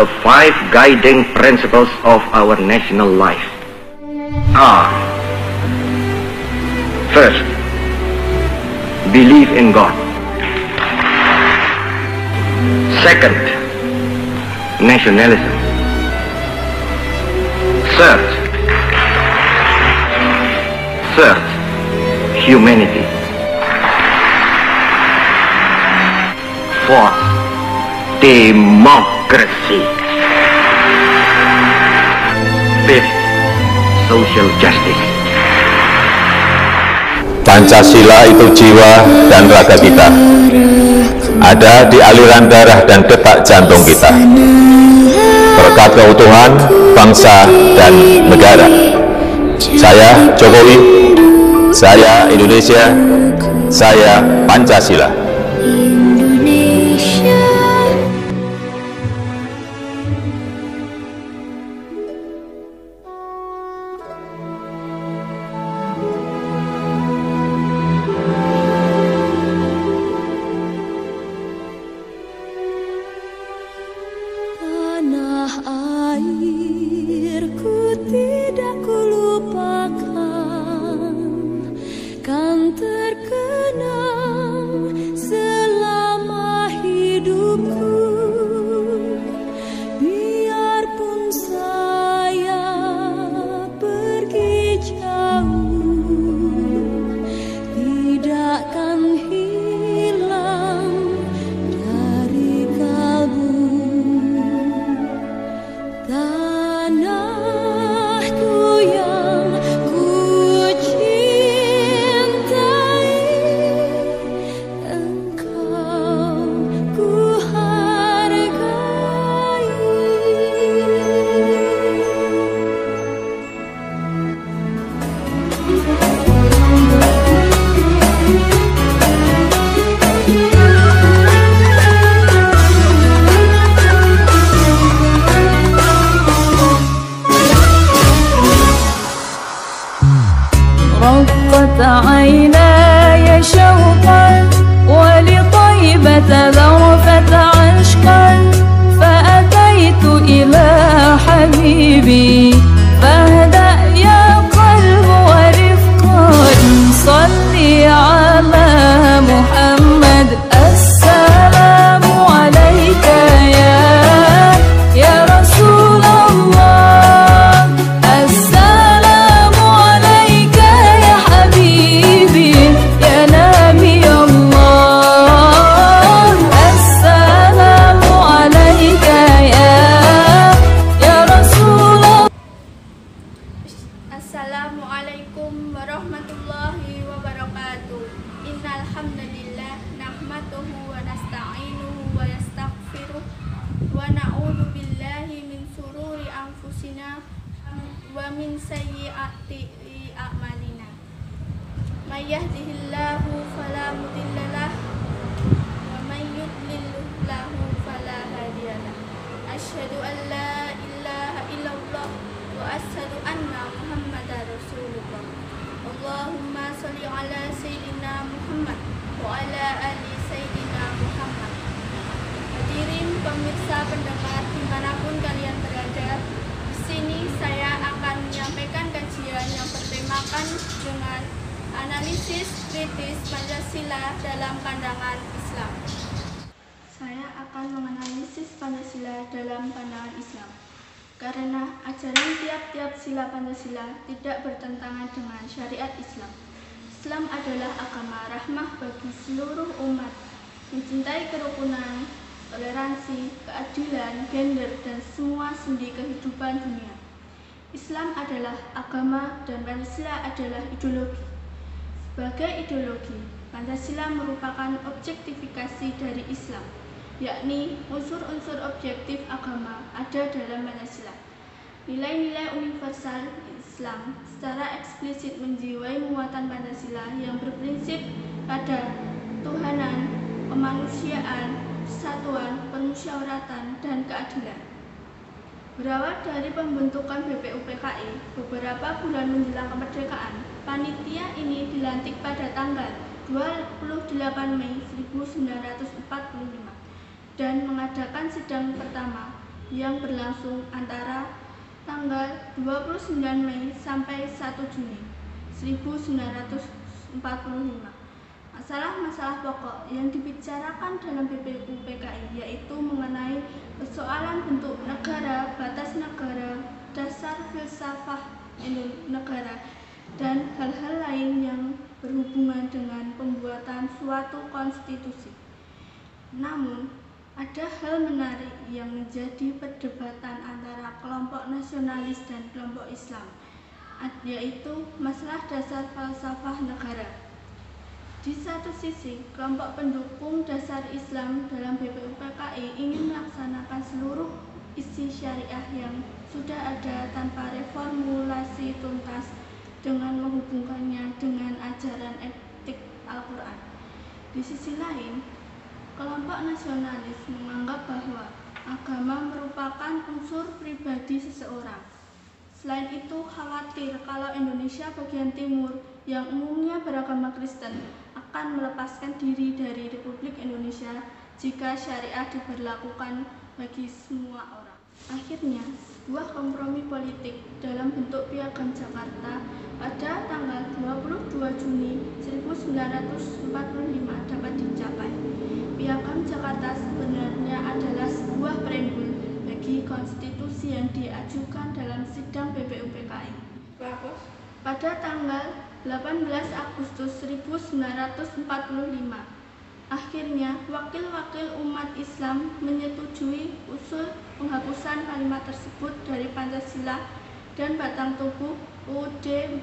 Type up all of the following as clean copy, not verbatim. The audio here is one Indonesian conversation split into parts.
the 5 guiding principles of our national life are: first, believe in God. Second, nationalism. Third, humanity. Fourth, democracy. Fifth, social justice. Pancasila itu jiwa dan raga kita, ada di aliran darah dan detak jantung kita, berkat keutuhan bangsa dan negara. Saya Jokowi, saya Indonesia, saya Pancasila. Airku tidak kulupakan, kan terkenang selama hidupku. Biarpun saya pergi jauh, tidakkan hilang dari kalbu. Tanahku yang ku cintai, engkau ku hargai. رقت عيناي شوقا ولطيبة ذرفت عشقا، فأتيت إلى حبيبي فاهدأ يا قلب ورفقا. صلي على محمد، السلام عليك يا رسول الله، السلام عليك يا حبيبي يا نبي الله، السلام عليك يا رسول الله. Assalamualaikum warahmatullahi wabarakatuh. Innal hamdalillah nahmaduhu wa nasta'inuhu wa nastaghfiruh wa na'udzu billahi min sururi anfusina wa min sayyiati a'malina. May yahdihillahu fala mudhillalah wa may yudlilhu fala hadiyalah. Asyhadu an la ilaha illallah wa asyhadu anna Muhammadar Rasulullah. Allahumma sholli ala sayyidina Muhammad wa ala ali sayyidina Muhammad. Hadirin pemirsa pendengar dimanapun kalian berada, di sini saya akan menyampaikan kajian yang bertemakan dengan analisis kritis Pancasila dalam pandangan Islam. Saya akan menganalisis Pancasila dalam pandangan Islam, karena ajaran tiap-tiap sila Pancasila tidak bertentangan dengan syariat Islam. Islam adalah agama rahmah bagi seluruh umat, mencintai kerukunan, toleransi, keadilan, gender, dan semua sendi kehidupan dunia. Islam adalah agama dan Pancasila adalah ideologi. Sebagai ideologi, Pancasila merupakan objektifikasi dari Islam, yakni unsur-unsur objektif agama ada dalam Pancasila. Nilai-nilai universal Islam secara eksplisit menjiwai muatan Pancasila yang berprinsip pada ketuhanan, kemanusiaan, persatuan, permusyawaratan, dan keadilan. Berawal dari pembentukan BPUPKI beberapa bulan menjelang kemerdekaan, panitia ini dilantik pada tanggal 28 Mei 1945 dan mengadakan sidang pertama yang berlangsung antara tanggal 29 Mei sampai 1 Juni 1945. Masalah-masalah pokok yang dibicarakan dalam BPU PKI yaitu mengenai persoalan bentuk negara, batas negara, dasar filsafah negara, dan hal-hal lain yang berhubungan dengan pembuatan suatu konstitusi. Namun, ada hal menarik yang menjadi perdebatan antara kelompok nasionalis dan kelompok Islam, yaitu masalah dasar falsafah negara. Di satu sisi, kelompok pendukung dasar Islam dalam BPU PKI ingin melaksanakan seluruh isi syariah yang sudah ada tanpa reformulasi tuntas dengan menghubungkannya dengan ajaran etik Al-Quran. Di sisi lain, kelompok nasionalis menganggap bahwa agama merupakan unsur pribadi seseorang. Selain itu, khawatir kalau Indonesia bagian timur yang umumnya beragama Kristen akan melepaskan diri dari Republik Indonesia jika syariah diberlakukan bagi semua orang. Akhirnya, sebuah kompromi politik dalam bentuk Piagam Jakarta pada tanggal 22 Juni 1945 dapat dicapai. Piagam Jakarta sebenarnya adalah sebuah preambul bagi konstitusi yang diajukan dalam sidang BPU PKI. Pada tanggal 18 Agustus 1945, akhirnya wakil-wakil umat Islam menyetujui usul penghapusan kalimat tersebut dari Pancasila dan batang tubuh UUD 45.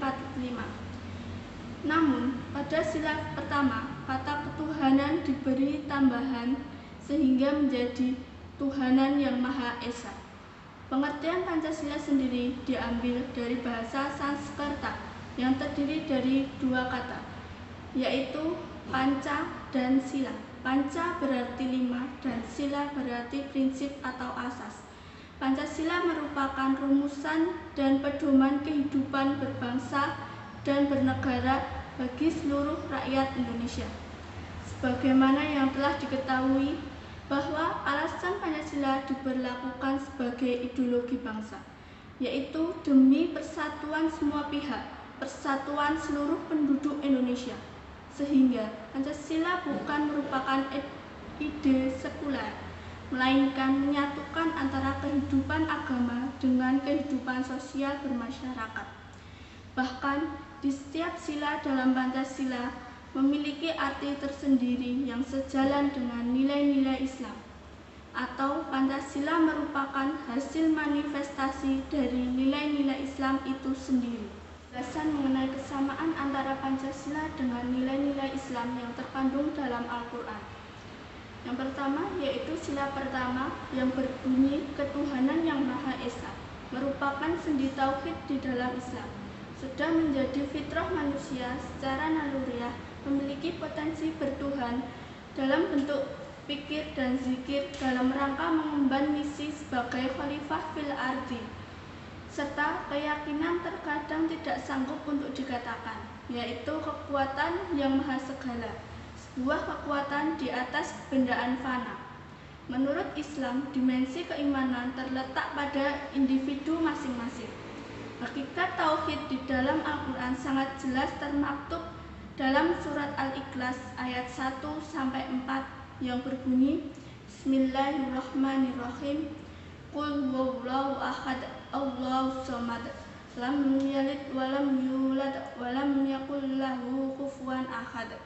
Namun, pada sila pertama, kata ketuhanan diberi tambahan sehingga menjadi Tuhanan yang Maha Esa. Pengertian Pancasila sendiri diambil dari bahasa Sanskerta yang terdiri dari dua kata, yaitu panca dan sila. Panca berarti 5 dan sila berarti prinsip atau asas. Pancasila merupakan rumusan dan pedoman kehidupan berbangsa dan bernegara bagi seluruh rakyat Indonesia. Sebagaimana yang telah diketahui bahwa alasan Pancasila diberlakukan sebagai ideologi bangsa, yaitu demi persatuan semua pihak, persatuan seluruh penduduk Indonesia, sehingga Pancasila bukan merupakan ide sekuler, melainkan menyatukan antara kehidupan agama dengan kehidupan sosial bermasyarakat. Bahkan di setiap sila dalam Pancasila memiliki arti tersendiri yang sejalan dengan nilai-nilai Islam, atau Pancasila merupakan hasil manifestasi dari nilai-nilai Islam itu sendiri. Penjelasan mengenai kesamaan antara Pancasila dengan nilai-nilai Islam yang terkandung dalam Al-Quran. Yang pertama yaitu sila pertama yang berbunyi ketuhanan yang Maha Esa, merupakan sendi tauhid di dalam Islam. Sudah menjadi fitrah manusia secara naluriah memiliki potensi bertuhan dalam bentuk pikir dan zikir dalam rangka mengemban misi sebagai khalifah fil ardi, serta keyakinan terkadang tidak sanggup untuk dikatakan, yaitu kekuatan yang maha segala, sebuah kekuatan di atas kebendaan fana. Menurut Islam, dimensi keimanan terletak pada individu masing-masing. Hakikat tauhid di dalam Al-Quran sangat jelas termaktub dalam surat Al-Ikhlas ayat 1-4 yang berbunyi, Bismillahirrahmanirrahim, Qul huwallahu ahad, Allahu samad, lam yalid walam yulad walam yakul lahu kufuwan ahad.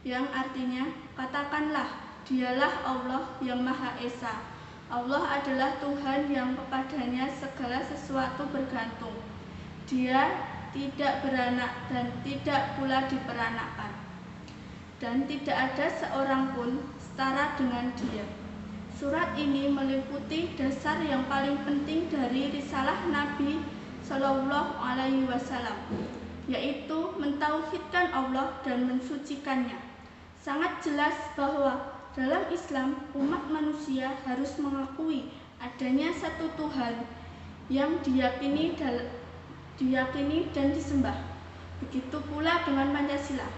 Yang artinya, katakanlah, dialah Allah yang Maha Esa. Allah adalah Tuhan yang kepadanya segala sesuatu bergantung. Dia tidak beranak dan tidak pula diperanakkan, dan tidak ada seorang pun setara dengan Dia. Surat ini meliputi dasar yang paling penting dari risalah Nabi Shallallahu Alaihi Wasallam, yaitu mentauhidkan Allah dan mensucikannya. Sangat jelas bahwa dalam Islam umat manusia harus mengakui adanya satu Tuhan yang diyakini dan disembah. Begitu pula dengan Pancasila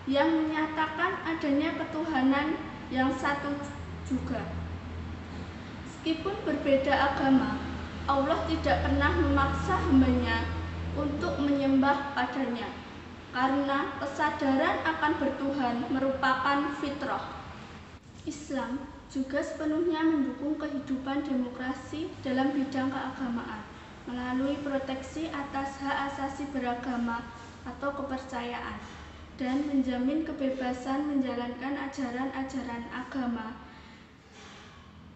yang menyatakan adanya ketuhanan yang satu juga. Meskipun berbeda agama, Allah tidak pernah memaksa hamba-Nya untuk menyembah padanya, karena kesadaran akan bertuhan merupakan fitrah. Islam juga sepenuhnya mendukung kehidupan demokrasi dalam bidang keagamaan, melalui proteksi atas hak asasi beragama atau kepercayaan, dan menjamin kebebasan menjalankan ajaran-ajaran agama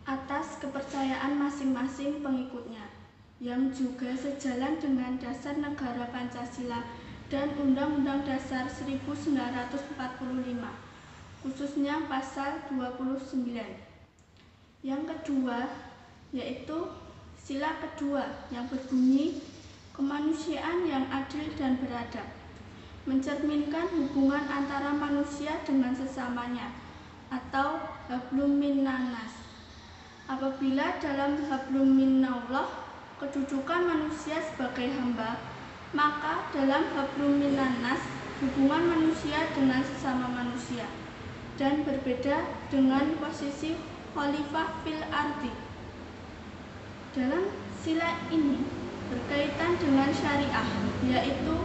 atas kepercayaan masing-masing pengikutnya, yang juga sejalan dengan dasar negara Pancasila dan Undang-Undang Dasar 1945, khususnya pasal 29. Yang kedua yaitu sila kedua yang berbunyi kemanusiaan yang adil dan beradab, mencerminkan hubungan antara manusia dengan sesamanya atau hablum minannas. Apabila dalam hablum minallah kedudukan manusia sebagai hamba, maka dalam hablum minannas hubungan manusia dengan sesama manusia, dan berbeda dengan posisi khalifah fil ardi. Dalam sila ini berkaitan dengan syariah, yaitu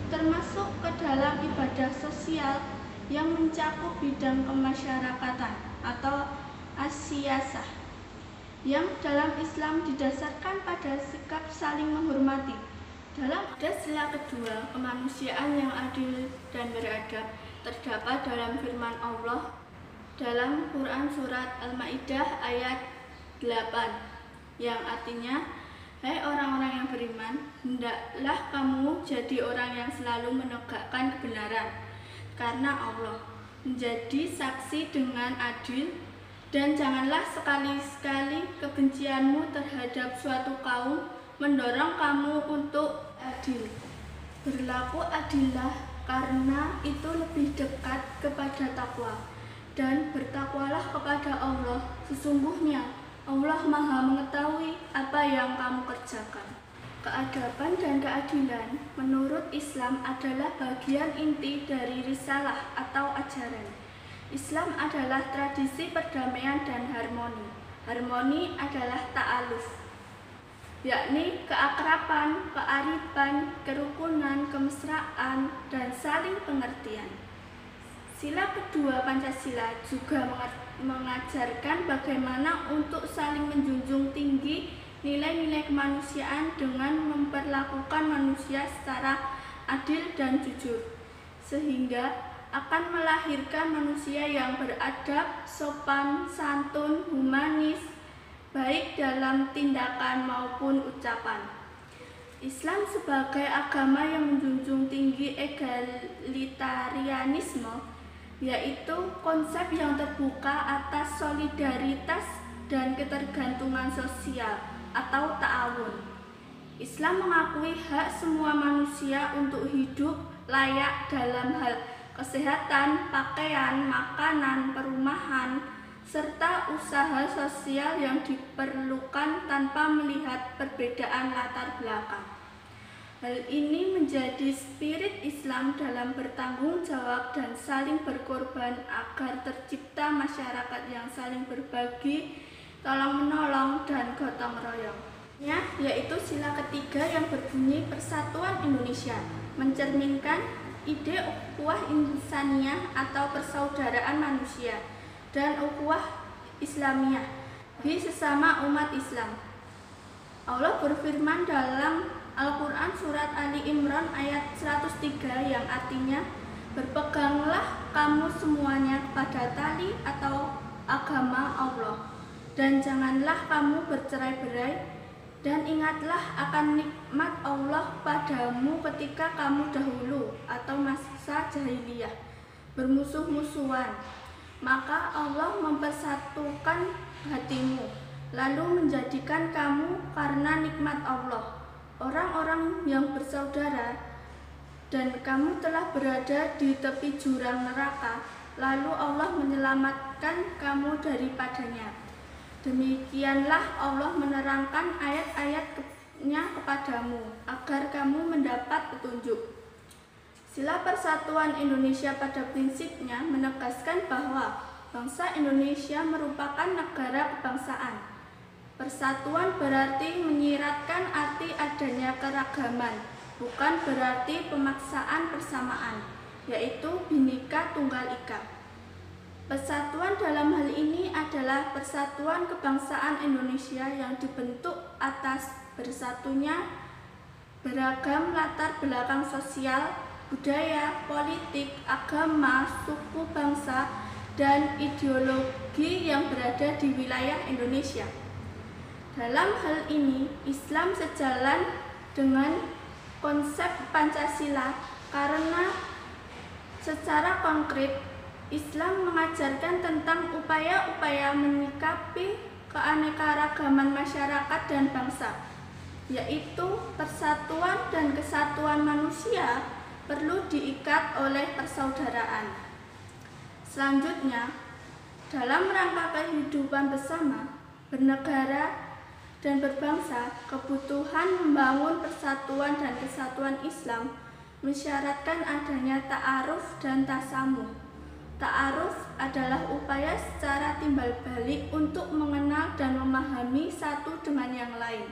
termasuk ke dalam ibadah sosial yang mencakup bidang kemasyarakatan atau as-siyasah, yang dalam Islam didasarkan pada sikap saling menghormati. Dalam sila kedua, kemanusiaan yang adil dan beradab, terdapat dalam firman Allah dalam Quran Surat Al-Ma'idah ayat 8, yang artinya, hai orang-orang yang beriman, hendaklah kamu jadi orang yang selalu menegakkan kebenaran, karena Allah menjadi saksi dengan adil, dan janganlah sekali-sekali kebencianmu terhadap suatu kaum mendorong kamu untuk adil. Berlaku adillah, karena itu lebih dekat kepada takwa, dan bertakwalah kepada Allah, sesungguhnya Allah Maha mengetahui apa yang kamu kerjakan. Keadaban dan keadilan menurut Islam adalah bagian inti dari risalah atau ajaran. Islam adalah tradisi perdamaian dan harmoni. Harmoni adalah ta'aluf, yakni keakraban, kearifan, kerukunan, kemesraan, dan saling pengertian. Sila kedua Pancasila juga mengajarkan bagaimana untuk saling menjunjung tinggi nilai-nilai kemanusiaan dengan memperlakukan manusia secara adil dan jujur, sehingga akan melahirkan manusia yang beradab, sopan, santun, humanis, baik dalam tindakan maupun ucapan. Islam sebagai agama yang menjunjung tinggi egalitarianisme, yaitu konsep yang terbuka atas solidaritas dan ketergantungan sosial atau ta'awun. Islam mengakui hak semua manusia untuk hidup layak dalam hal kesehatan, pakaian, makanan, perumahan, serta usaha sosial yang diperlukan tanpa melihat perbedaan latar belakang. Hal ini menjadi spirit Islam dalam bertanggung jawab dan saling berkorban agar tercipta masyarakat yang saling berbagi, tolong-menolong, dan gotong royong. Yaitu sila ketiga yang berbunyi Persatuan Indonesia, mencerminkan ide ukhuwah insaniyah atau persaudaraan manusia dan ukhuwah Islamiyah bagi sesama umat Islam. Allah berfirman dalam Al-Quran Surat Ali Imran ayat 103 yang artinya, berpeganglah kamu semuanya kepada tali atau agama Allah, dan janganlah kamu bercerai-berai, dan ingatlah akan nikmat Allah padamu ketika kamu dahulu atau masa jahiliyah bermusuh-musuhan, maka Allah mempersatukan hatimu, lalu menjadikan kamu karena nikmat Allah orang-orang yang bersaudara, dan kamu telah berada di tepi jurang neraka, lalu Allah menyelamatkan kamu daripadanya. Demikianlah Allah menerangkan ayat-ayatnya kepadamu agar kamu mendapat petunjuk. Sila Persatuan Indonesia pada prinsipnya menegaskan bahwa bangsa Indonesia merupakan negara kebangsaan Persatuan berarti menyiratkan arti adanya keragaman, bukan berarti pemaksaan persamaan, yaitu Bhinneka Tunggal Ika. Persatuan dalam hal ini adalah persatuan kebangsaan Indonesia yang dibentuk atas bersatunya beragam latar belakang sosial, budaya, politik, agama, suku bangsa, dan ideologi yang berada di wilayah Indonesia. Dalam hal ini, Islam sejalan dengan konsep Pancasila karena secara konkret Islam mengajarkan tentang upaya-upaya menyikapi keanekaragaman masyarakat dan bangsa, yaitu persatuan dan kesatuan manusia perlu diikat oleh persaudaraan. Selanjutnya, dalam rangka kehidupan bersama, bernegara, dan berbangsa, kebutuhan membangun persatuan dan kesatuan Islam mensyaratkan adanya ta'aruf dan tasamuh. Ta'aruf adalah upaya secara timbal balik untuk mengenal dan memahami satu dengan yang lain.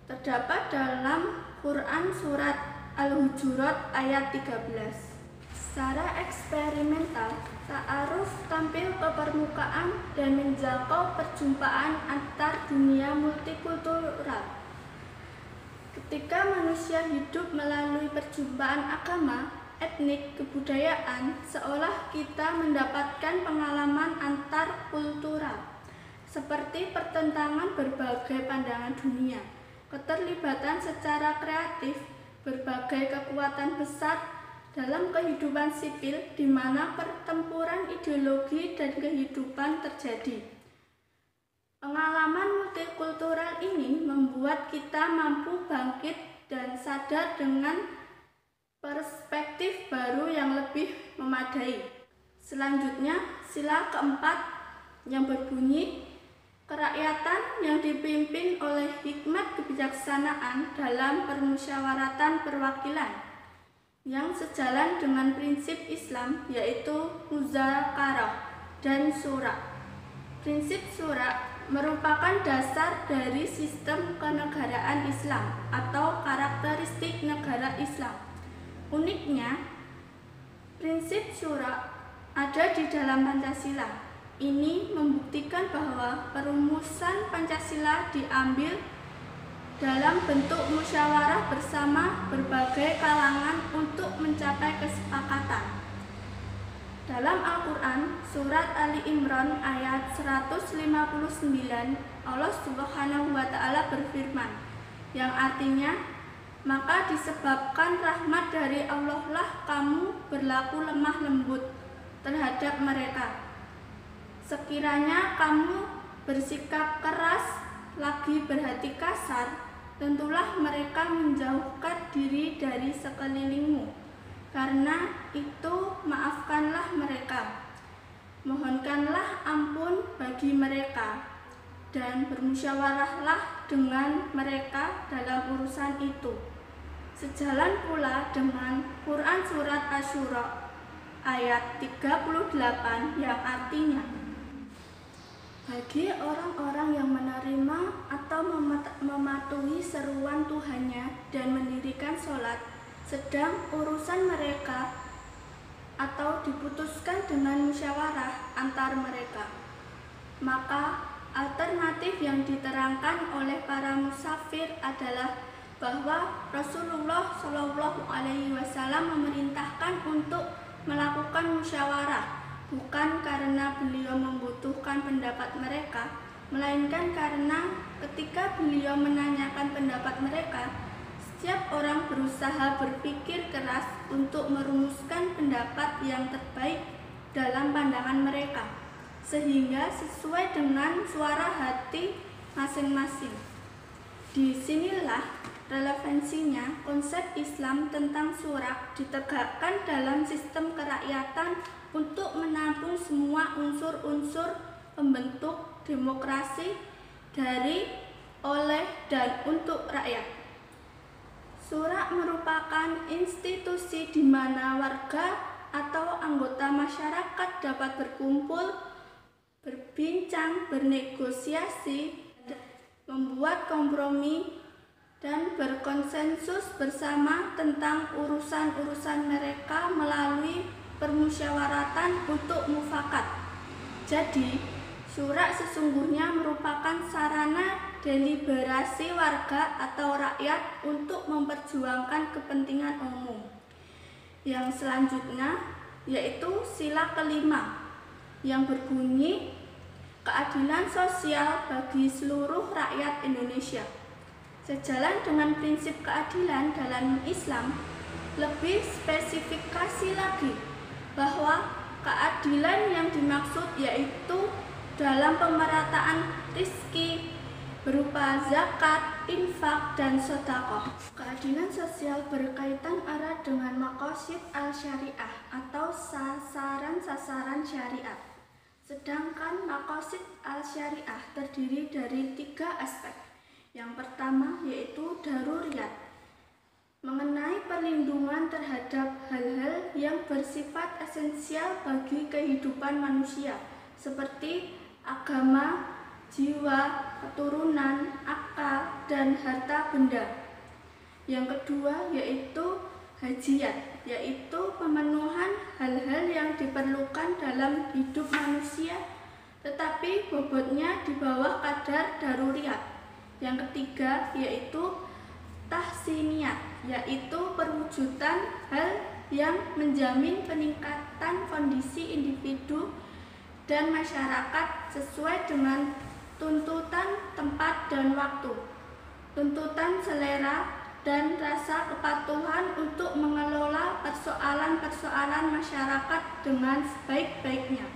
Terdapat dalam Quran Surat Al-Hujurat ayat 13. Secara eksperimental, ta'aruf tampil ke permukaan dan menjangkau perjumpaan antar dunia multikultural. Ketika manusia hidup melalui perjumpaan agama, etnik, kebudayaan, seolah kita mendapatkan pengalaman antar kultural, seperti pertentangan berbagai pandangan dunia, keterlibatan secara kreatif, berbagai kekuatan besar dalam kehidupan sipil di mana pertempuran ideologi dan kehidupan terjadi. Pengalaman multikultural ini membuat kita mampu bangkit dan sadar dengan perspektif baru yang lebih memadai. Selanjutnya, sila keempat yang berbunyi, kerakyatan yang dipimpin oleh hikmat kebijaksanaan dalam permusyawaratan perwakilan, yang sejalan dengan prinsip Islam, yaitu muzakarah dan syura. Prinsip syura merupakan dasar dari sistem kenegaraan Islam atau karakteristik negara Islam. Uniknya, prinsip syura ada di dalam Pancasila. Ini membuktikan bahwa perumusan Pancasila diambil dalam bentuk musyawarah bersama berbagai kalangan untuk mencapai kesepakatan. Dalam Al-Quran, surat Ali Imran ayat 159, Allah Subhanahu wa Ta'ala berfirman, yang artinya, maka disebabkan rahmat dari Allah lah kamu berlaku lemah lembut terhadap mereka. Sekiranya kamu bersikap keras lagi berhati kasar, tentulah mereka menjauhkan diri dari sekelilingmu. Karena itu maafkanlah mereka, mohonkanlah ampun bagi mereka, dan bermusyawarahlah dengan mereka dalam urusan itu. Sejalan pula dengan Quran Surat Asy-Syura ayat 38 yang artinya, bagi orang-orang yang menerima atau mematuhi seruan Tuhannya dan mendirikan sholat, sedang urusan mereka atau diputuskan dengan musyawarah antar mereka, maka alternatif yang diterangkan oleh para musafir adalah bahwa Rasulullah SAW memerintahkan untuk melakukan musyawarah, bukan karena beliau membutuhkan pendapat mereka, melainkan karena ketika beliau menanyakan pendapat mereka, setiap orang berusaha berpikir keras untuk merumuskan pendapat yang terbaik dalam pandangan mereka, sehingga sesuai dengan suara hati masing-masing. Disinilah relevansinya konsep Islam tentang syura ditegakkan dalam sistem kerakyatan untuk menampung semua unsur-unsur pembentuk demokrasi dari, oleh, dan untuk rakyat. Syura merupakan institusi di mana warga atau anggota masyarakat dapat berkumpul berbincang, bernegosiasi, membuat kompromi, dan berkonsensus bersama tentang urusan-urusan mereka melalui permusyawaratan untuk mufakat. Jadi, syura sesungguhnya merupakan sarana deliberasi warga atau rakyat untuk memperjuangkan kepentingan umum. Yang selanjutnya yaitu sila kelima yang berbunyi keadilan sosial bagi seluruh rakyat Indonesia. Sejalan dengan prinsip keadilan dalam Islam, lebih spesifikasi lagi bahwa keadilan yang dimaksud yaitu dalam pemerataan rizki berupa zakat, infak, dan sedekah. Keadilan sosial berkaitan erat dengan maqasid al-syariah atau sasaran-sasaran syariat. Sedangkan maqasid al-syariah terdiri dari 3 aspek. Yang pertama yaitu daruriyat, mengenai perlindungan terhadap hal-hal yang bersifat esensial bagi kehidupan manusia, seperti agama, jiwa, keturunan, akal, dan harta benda. Yang kedua yaitu hajiyat, yaitu pemenuhan hal-hal yang diperlukan dalam hidup manusia, tetapi bobotnya di bawah kadar daruriyat. Yang ketiga yaitu tahsiniyat, yaitu perwujudan hal yang menjamin peningkatan kondisi individu dan masyarakat sesuai dengan tuntutan tempat dan waktu, tuntutan selera, dan rasa kepatuhan untuk mengelola persoalan-persoalan masyarakat dengan sebaik-baiknya.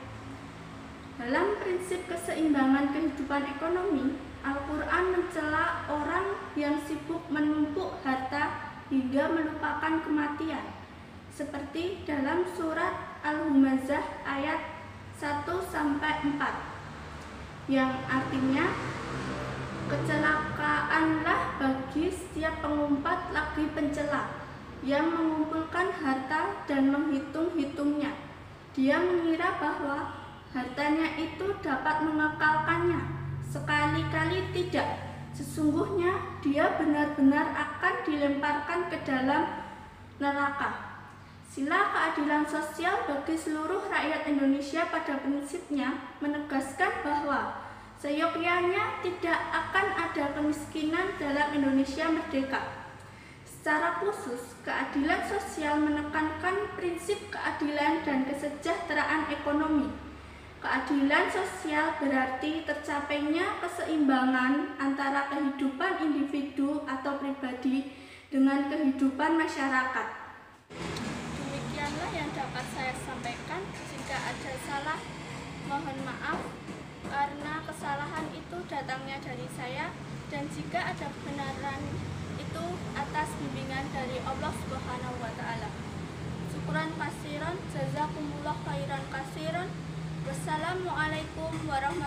Dalam prinsip keseimbangan kehidupan ekonomi, Al-Quran mencela orang yang sibuk menumpuk harta hingga melupakan kematian, seperti dalam surat Al-Humazah ayat 1-4, yang artinya, kecelakaanlah bagi setiap pengumpat lagi pencela yang mengumpulkan harta dan menghitung-hitungnya. Dia mengira bahwa hartanya itu dapat mengekalkannya. Sekali-kali tidak. Sesungguhnya dia benar-benar akan dilemparkan ke dalam neraka. Sila keadilan sosial bagi seluruh rakyat Indonesia pada prinsipnya menegaskan bahwa seyogyanya tidak akan ada kemiskinan dalam Indonesia merdeka. Secara khusus, keadilan sosial menekankan prinsip keadilan dan kesejahteraan ekonomi. Keadilan sosial berarti tercapainya keseimbangan antara kehidupan individu atau pribadi dengan kehidupan masyarakat. Demikianlah yang dapat saya sampaikan. Jika ada salah, mohon maaf karena kesalahan itu datangnya dari saya, dan jika ada kebenaran itu atas bimbingan dari Allah Subhanahu wa Ta'ala. Syukran kasiran, jazakumullah khairan kasiran. Wassalamualaikum warahmatullahi